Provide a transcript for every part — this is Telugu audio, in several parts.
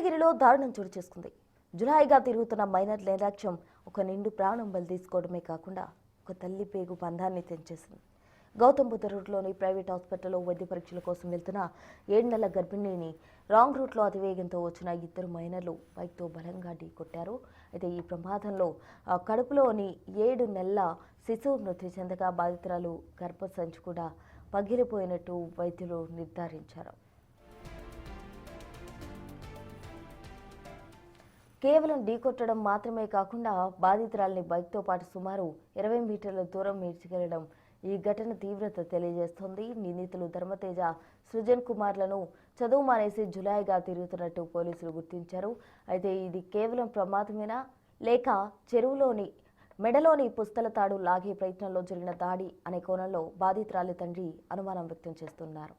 మంగళగిరిలో దారుణం చోటు చేసుకుంది. జులాయిగా తిరుగుతున్న మైనర్ నిర్లక్ష్యం ఒక నిండు ప్రాణం బలి తీసుకోవడమే కాకుండా ఒక తల్లి పేగు బంధాన్ని తెంచేసింది. గౌతమ్ బుద్ధ రూట్లోని ప్రైవేట్ హాస్పిటల్లో వైద్య పరీక్షల కోసం వెళ్తున్న 7 నెలల గర్భిణిని రాంగ్ రూట్లో అతివేగంతో వచ్చిన ఇద్దరు మైనర్లు బైక్తో బలంగా ఢీకొట్టారు. అయితే ఈ ప్రమాదంలో కడుపులోని 7 నెలల శిశువు మృతి చెందగా బాధితురాలు గర్భసంచి కూడా పగిలిపోయినట్టు వైద్యులు నిర్ధారించారు. కేవలం ఢీకొట్టడం మాత్రమే కాకుండా బాధితురాలిని బైక్తో పాటు సుమారు 20 మీటర్ల దూరం ఈడ్చుకెళ్లడం ఈ ఘటన తీవ్రత తెలియజేస్తోంది. నిందితులు ధర్మతేజ, సృజన్ కుమార్లను చదువు మానేసి జులాయిగా తిరుగుతున్నట్టు పోలీసులు గుర్తించారు. అయితే ఇది కేవలం ప్రమాదమేనా లేక చెరువులోని మెడలోని పుస్తల తాడు లాగే ప్రయత్నంలో జరిగిన దాడి అనే కోణంలో బాధితురాలి తండ్రి అనుమానం వ్యక్తం చేస్తున్నారు.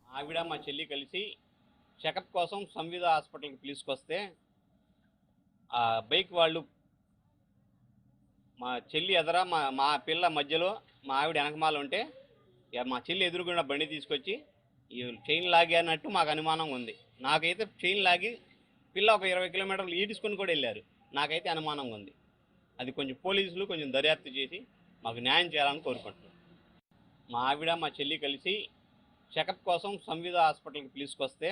ఆవిడ మా చెల్లి కలిసి చెకప్ కోసం సంవిధ హాస్పిటల్కి తీసుకొస్తే ఆ బైక్ వాళ్ళు మా చెల్లి ఎదర మా పిల్ల మధ్యలో మా ఆవిడ వెనకమాల ఉంటే మా చెల్లి ఎదురుగున్న బండి తీసుకొచ్చి ఈ చైన్ లాగానట్టు మాకు అనుమానం ఉంది. నాకైతే చైన్ లాగి పిల్ల ఒక 20 కిలోమీటర్లు ఈడ్చుకొని కూడా వెళ్ళారు. నాకైతే అనుమానంగా ఉంది. అది కొంచెం పోలీసులు కొంచెం దర్యాప్తు చేసి మాకు న్యాయం చేయాలని కోరుకుంటున్నాం. మా ఆవిడ మా చెల్లి కలిసి చెకప్ కోసం సంవిధ హాస్పిటల్కి తీసుకొస్తే